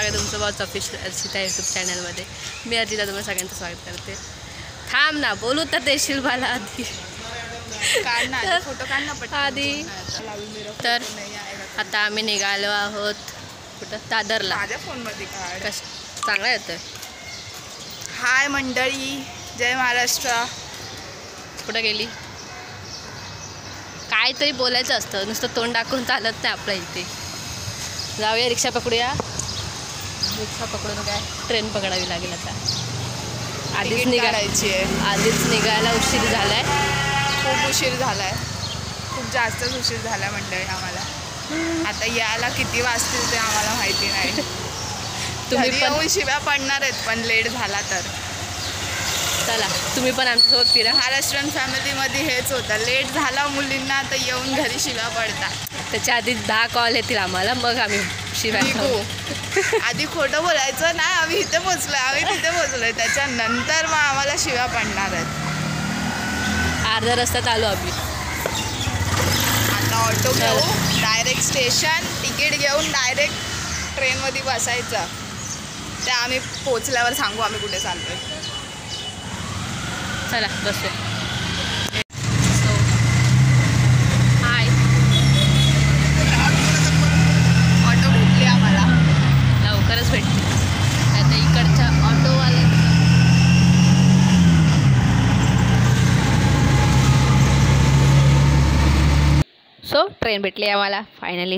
स्वागत आहे तुमचं बहुत ऑफिशियल अर्चिता यूट्यूब चॅनलमध्ये. मी अर्चिता तुम्हाला सगळ्यांचं स्वागत करते. थांब ना, बोलू तर देशील मला आधी. फोटो काढ ना आधी. तर आता आम्ही निघालो आहोत कुठं, दादरला. माझ्या फोनमध्ये काढ. चांगला येतोय. हाय मंडळी, जय महाराष्ट्र. कुठं गेली? काहीतरी बोलायचं असतं, नुसतं तोंड दाखवून चालत नाही आपल्या इथे. जाऊया, रिक्षा पकडूया. रिक्षा पकडून काय ट्रेन पकडावी लागेल आता. आधीच निघायची आहे. आधीच निघायला उशीर झालाय, खूप उशीर झालाय, खूप जास्तच उशीर झाला मंडळी आम्हाला. आता यायला किती वाजतील ते आम्हाला माहिती नाही. तुम्ही पण शिव्या पडणार आहेत पण लेट झाला तर. चला तुम्ही पण आमच्यासोबत फिरा. महाराष्ट्रीयन फॅमिलीमध्ये हेच होतं, लेट झाला मुलींना तर येऊन घरी शिव्या पडतात. त्याच्या आधी 10 कॉल येतील आम्हाला, मग आम्ही शिव्या खाऊ. आधी खोटं बोलायचं नाही, आम्ही इथे पोचलोय, आम्ही तिथे पोचलोय, त्याच्यानंतर मग आम्हाला शिव्या पडणार आहेत. अर्धा रस्त्यात आलो आम्ही. आता ऑटो घेऊ, डायरेक्ट स्टेशन, तिकीट घेऊन डायरेक्ट ट्रेनमध्ये बसायचं. ते आम्ही पोचल्यावर सांगू आम्ही कुठे चाललोय. चला बसूया. हाय, ऑटो भेटली आम्हाला, लवकरच भेटली. आता इकडच्या ऑटोवाले ट्रेन भेटली आम्हाला फायनली.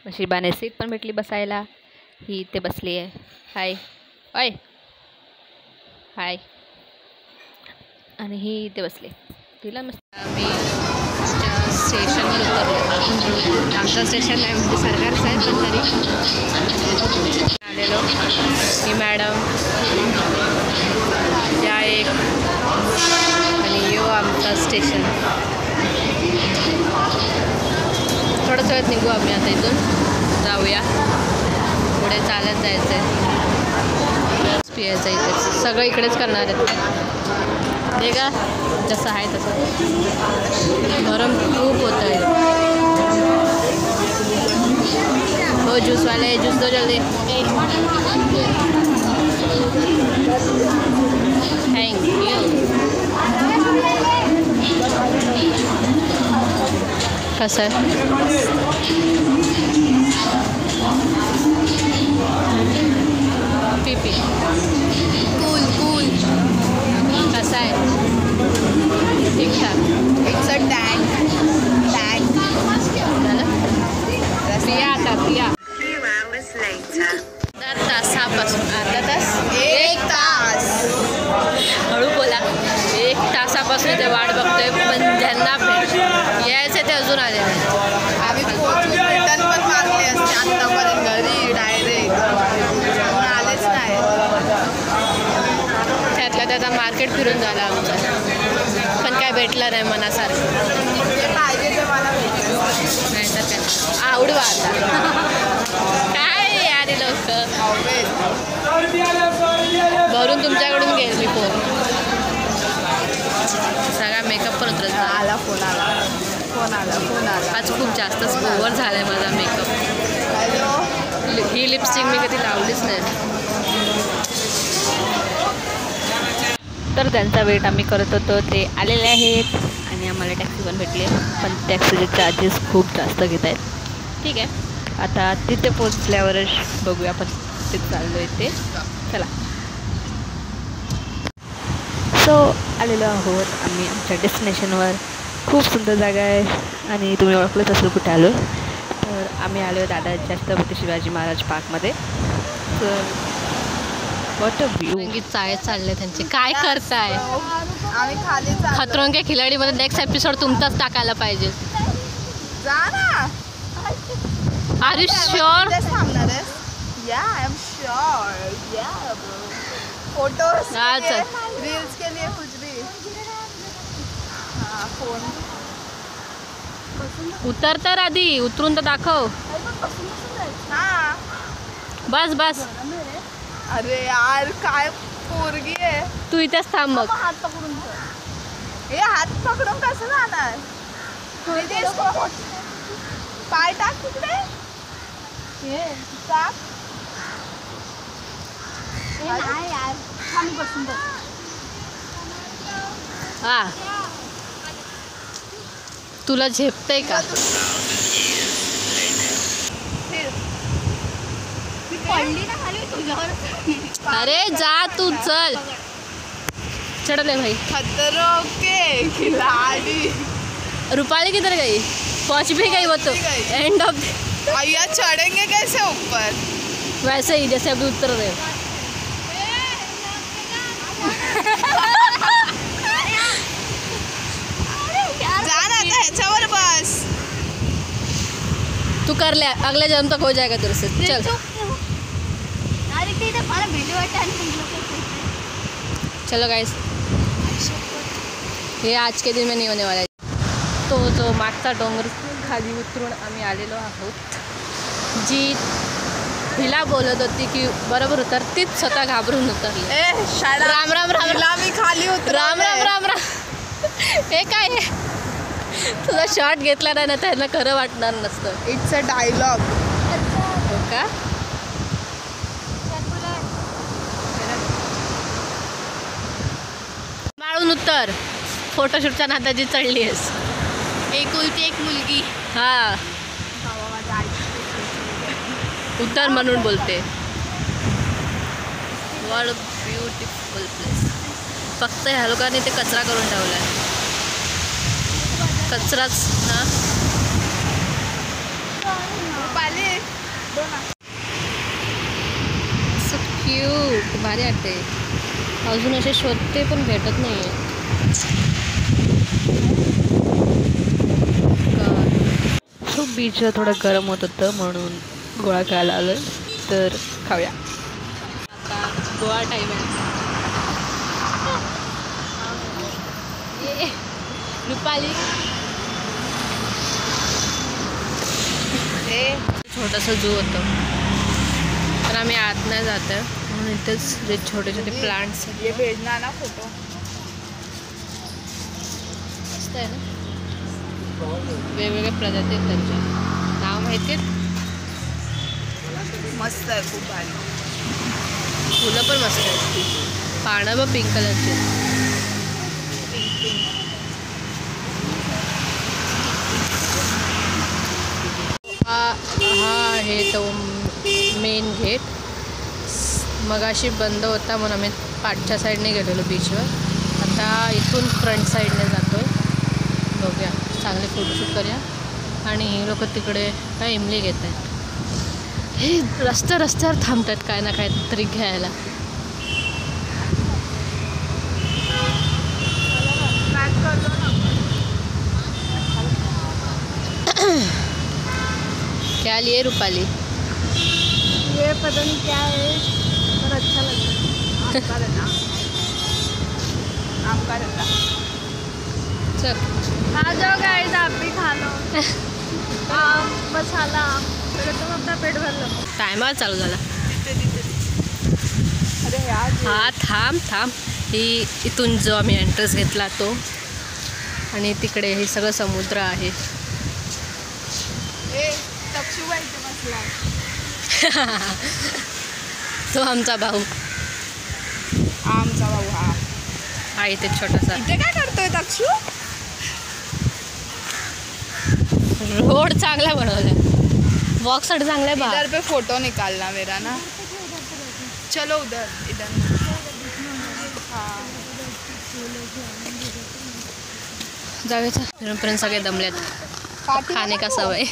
नशिबाने सीट पण भेटली बसायला. ही इथे बसली आहे. हाय ओय हाय. आणि ही इथे बसली. तिला मस्त. आम्ही स्टेशनवर उतरलो. आमचं स्टेशन नाही म्हणजे सरकारचं आहे, पण तरी आलेलो. ही मॅडम या एक, आणि यो आमचं स्टेशन. थोडंच वेळात निघू आम्ही आता इथून. जाऊया पुढे, चालत जायचं आहे, पियायचं इथेच. सगळं इकडेच करणार आहेत. हे का जसं आहे तसं. गरम खूप होतं आहे. हो ज्यूसवाले, ज्यूस दो जल्दी. थँक्यू. कसं आहे? P cool cool. कसं आहे? ठीक ठाक. It's a tank. टँक झालं? पिया आता पिया. अर्धा तासापासून, अर्धा तास, 1 तास. हळू बोला. 1 तासापासून इथे वाट बघतोय, पण ज्यांना यायचे ते अजून आले नाही. आम्ही पोहोचून रिटर्न पण मारले असते आत्तापर्यंत घरी डायरेक्ट, आलेच नाही. त्यातल्या त्यात मार्केट फिरून झालं आमचं, पण काय भेटलं नाही मनासारखं. पाहिजे ते मला भेटलं नाही तर काय आवडू आता. काय यार लोक भरून तुमच्याकडून घेईल मी फोन. सगळा मेकअप पण उतरत आला. फोन आला, फोन आला, फोन आला. आज खूप जास्तच ओव्हर झाला आहे माझा मेकअप. हॅलो. ही लिपस्टिक मी कधी लावलीच नाही. तर त्यांचा वेट आम्ही करत होतो, ते आलेले आहेत आणि आम्हाला टॅक्सी पण भेटली आहे, पण टॅक्सीचे चार्जेस खूप जास्त घेत आहेत. ठीक आहे, आता तिथे पोचल्यावरच बघूया आपण तिथे चाललो आहे ते. चला. सो आलेलो आहोत आम्ही आमच्या डेस्टिनेशनवर. खूप सुंदर जागा आहे आणि तुम्ही ओळखलंच असेल कुठे आलो. तर आम्ही आलो आहे दादा छत्रपती शिवाजी महाराज पार्कमध्ये. तर व्हॉट अ व्ह्यू. संगीत चालले त्यांचे. काय करताय? आम्ही खाली खतरों के खिलाडीमध्ये नेक्स्ट एपिसोड तुमचाच टाकायला पाहिजे. जा ना. Are you sure? थांबणार आहेस? या आय एम श्योर. या फोटोज, रील्स के लिए कुछ भी. हाँ फोन उतर तर आधी, उतरून तर दाखव. हाँ बस बस. अरे यार काय पोरगी आहे. तू इथेच थांब मग. हात पकडून हे हात पकडून कसं जाणार? पाय टाक तिकडे. टाक. हा तुला झेपतंय का? अरे जा तू चल चढ़ ले भाई। खतरों के खिलाड़ी। रूपाली किधर गई? पहुंच भी गई वो तो एंड ऑफ। भैया चढ़ेंगे कैसे ऊपर? वैसे ही जैसे अभी उतर रहे हो। जाना था ह्याच्यावर बस। तू कर ले, अगले जन्म तक हो जाएगा तेरे से। चल चलो गाइस, हे आज के दिन में नहीं होने वाला है। तो जो मागचा डोंगर खाली उतरून आम्ही आलेलो आहोत। जी हिला बोलत होती की बरोबर उतरतीच स्वतः घाबरून उतरली। राम राम राम राम मी खाली उतर राम राम राम राम। हे काय आहे? तुझा शॉट घेतला नाही ना त्यांना खरं वाटणार नसतं। It's a dialogue. हो का? माळून उतर, फोटोशूटच्या नादाची चढली आहेस। एकुलती एक मुलगी। हा उतर म्हणून बोलते। What a beautiful place. फक्त ह्या लोकांनी ते कचरा करून ठेवला आहे। कचराच ना। सो क्यूट, भारी वाटते। अजून असे शोधते पण भेटत नाही आहे। खूप बीच थोडं गरम होत होतं म्हणून गोळा खायला आलं, तर खाऊया। आता गोळा टाईम आहे। रुपाली छोटंसं झू होतं, तर आम्ही आत नाही जात आहे म्हणून इथेच जे छोटे छोटे प्लांट्स ये भेजना ना फोटो। मस्त आहे ना, वेगवेगळ्या प्रजाती आहेत त्यांच्या। नाव माहिती आहेत? मस्त आहे, खूप भारी। फुलं पण मस्त आहेत, पानं पण पिंक कलरचे। हा आहे तो मेन गेट। मगाशी बंद होता म्हणून आम्ही पाठच्या साईडने गेलेलो बीचवर। आता इथून फ्रंट साईडने जातो आहे। बघूया, चांगले फोटोशूट करूया। आणि हे लोक तिकडे काय इमली घेत आहेत। हे रस्त्यावर थांबतात काय ना काय तरी घ्यायला। क्या लिए रूपाली? ये पता नहीं क्या है पर अच्छा लग रहा है। आपका रहता। चल आ जाओ गाइस, आप भी खा लो। आम मसाला आम, पहले तुम अपना पेट भर लो। टायमार चालू झाला। अरे यार, हा थांब। ही इथून जो आम्ही एंट्रन्स घेतला तो, आणि तिकडे हे सगळं समुद्र आहे। तक्षुबाई इथे बसला। तो आमचा भाऊ। आमचा भाऊ हा इथे छोटासा। इथे काय करतोय तक्षू? रोड चांगला बनवलाय, वॉक साठी चांगला आहे। इधर पे फोटो निकालना मेरा ना। चलो उधर, इधर। हाँ जाऊया। पर्यंत सगळे दमल्यात। खाने का सवय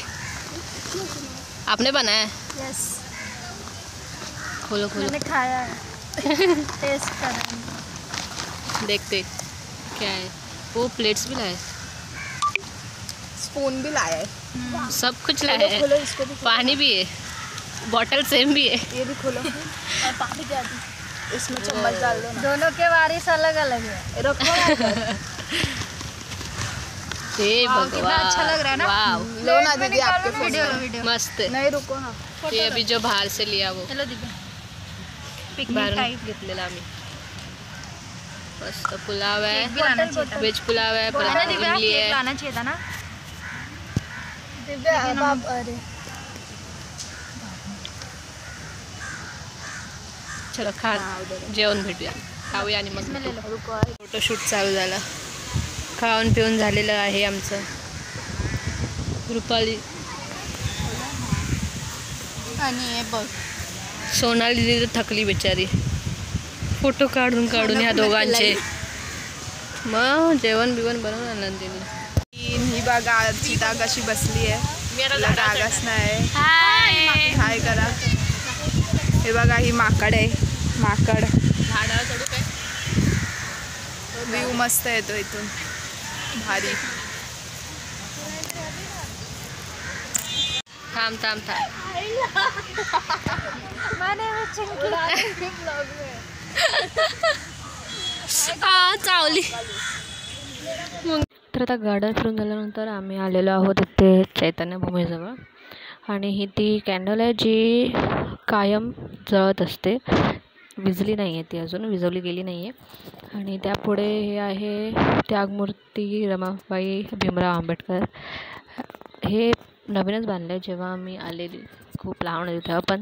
आपने बनाया? यस, खोलो मैंने खाया है। टेस्ट करा। देखते क्या है। वो प्लेट्स भी लाए, स्पून भी लाया है, सब कुछ लाया है। खोलो इसको भी। पानी भी है, बॉटल सेम भी है। ये भी खोलो। और पानी क्या दी? इसमें चम्मच डाल दो ना। दोनों के वारिस अलग अलग है। रखो। कितना अच्छा लग रहा है ना। वाव, लो ना दीदी, आपके वीडियो। मस्त है। नहीं रुको ना। ये अभी जो बाहर से लिया वो चलो दीदी, पिकनिक बाहेरून टाइप घेतलेला आम्ही। मस्त पुलाव आहे, लाना चाहिए व्हेज पुलाव आहे, परत इमली आहे। लाना चाहिए था ना दिव्या। अरे चलो खा जेवण भेटूया खाऊया आणि मग फोटोशूट चालू झाला. खाऊन पिऊन झालेलं आहे आमचं. रुपाली आणि बघ सोनाली दिदी थकली बिचारी फोटो काढून काढून ह्या दोघांचे. मग जेवण बिवण बनवून आणलं तिने. ही बघा चिता कशी बसली आहे. जागाच नाही. हाय करा. हे बघा ही माकड आहे. माकड झाडावर चढू काय. व्ह्यू मस्त येतो इथून भारी. थांब थांब थांब. चावली. तर आता गार्डन फिरून झाल्यानंतर आम्ही आलेलो आहोत इथे चैतन्य भूमीजवळ. आणि ही ती कॅन्डल आहे जी कायम जळत असते. विजली नाही आहे ती, अजून विजवली गेली नाही आहे. आणि त्यापुढे हे आहे त्यागमूर्ती रमाबाई भीमराव आंबेडकर. हे नवीनच बांधलं आहे. जेव्हा आम्ही आलेली खूप लहान होते तेव्हा, पण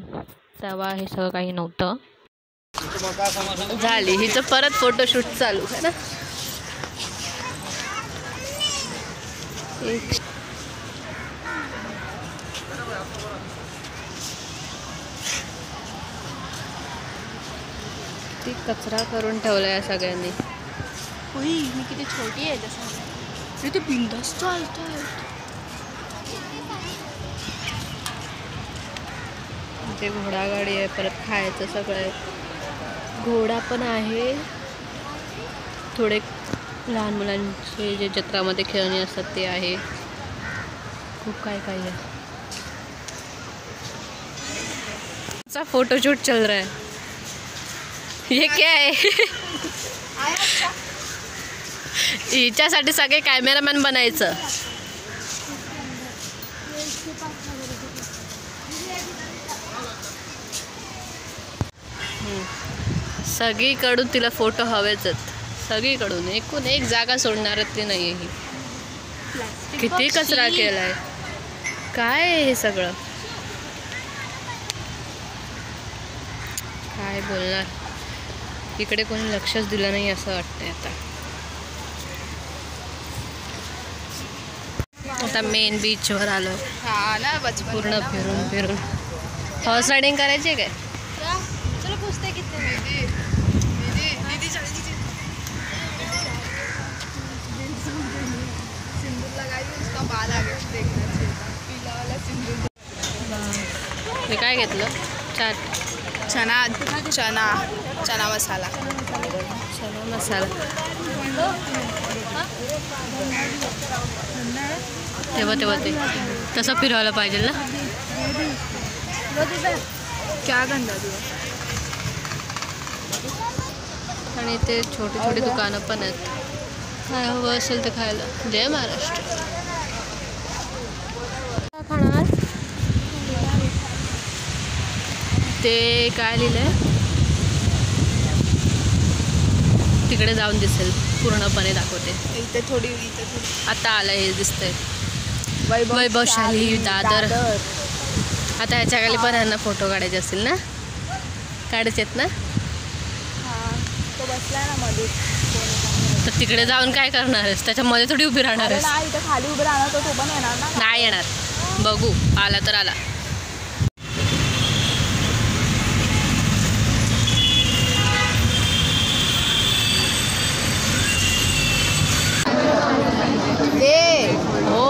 तेव्हा हे सगळं काही नव्हतं. झाली हिचं परत फोटोशूट चालू आहे ना. एक ती कचरा करून ठेवलाय या सगळ्यांनी. मी किती छोटी आहे तसं. ते बिंदास चालतंय. ते घोडागाडी आहे, परत खायचं सगळं आहे. घोडा पण आहे. थोडे लहान मुलांचे जे जत्रामध्ये खेळणी असतात ते आहे. खूप काय काय आहे. फोटोशूट चल रहा है. ये क्या है. हिच्यासाठी सगळे कॅमेरामॅन बनायचं. सगळीकडून तिला फोटो हवेच. सगळीकडून एकूण एक जागा सोडणारच ती नाही आहे. ही किती कचरा केलाय. काय आहे हे सगळं. काय बोलणार. इकडे कोणी लक्षच दिलं नाही असं वाटतंय. आता मेन बीचवर आलो. हा ना पूर्ण फिरून फिरून. हॉर्स रायडिंग करायची काय. चलो पूछते कितने. दीदी सिंदूर लगाई उसका बाल आगे देखना चाहिए था. पीला वाला सिंदूर. हे काय घेतलं. चना मसाला. चना मसाला. तेव्हा ते तसं फिरवायला पाहिजे ना. क्या गंदा दिया. आणि ते छोटी छोटी दुकानं पण आहेत. काय हवं असेल ते खायला. जय महाराष्ट्र. खाणार ते काय लिहिलंय तिकडे जाऊन दिसेल. पूर्णपणे दाखवते. इथे थोडी आता आलं हे दिसतंय. वैभवशाली दादर. आता ह्याच्या खाली पण ह्यांना फोटो काढायचे असतील ना. काढायचे आहेत ना. तो बसलाय ना मध्ये. तर तिकडे जाऊन काय करणार आहेस. त्याच्यामध्ये थोडी उभी राहणार आहेस. इथे खाली उभे राहणार. तो पण येणार ना. नाही येणार. बघू आला तर आला. हो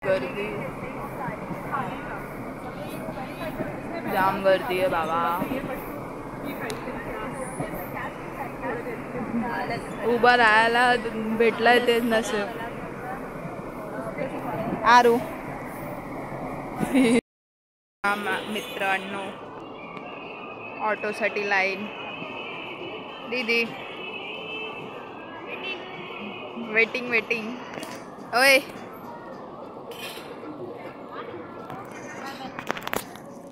गर्दी जाम गर्दी आहे बाबा. उभा राहायला भेटलाय तेच नसेल. आरू मित्रांनो ऑटोसाठी लाईन. दीदी वेटिंग. ओय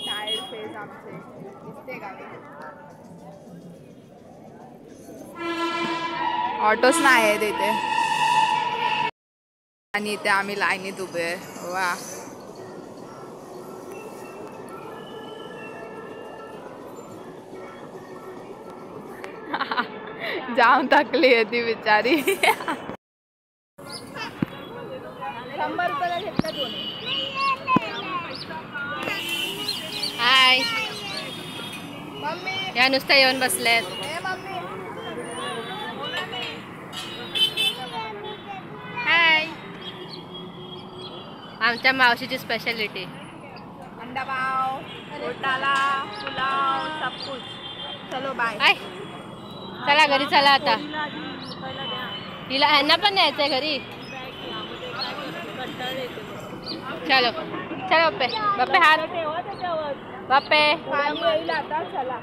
टायर फेस आमचे दिसते गावी. ऑटोच नाही आहेत इथे. आणि इथे आम्ही लाईनीत उभे आहे. वा जाम थकली आहे ती बिचारी. 100 रुपयाला घेतला दोन्ही. हाय, मम्मी या नुसतं येऊन बसलेत. ए मम्मी हाय, आमच्या मावशीची स्पेशालिटी अंडा पाव, घोटाला, पुलाव, सब कुछ. चलो बाय. हाय, चला घरी चला आता. हिला ह्यांना पण न्यायचंय घरी. चलो चलो बाप्पे, बाप्पे हात, बाप्पे. पाणी येईल आता. चला.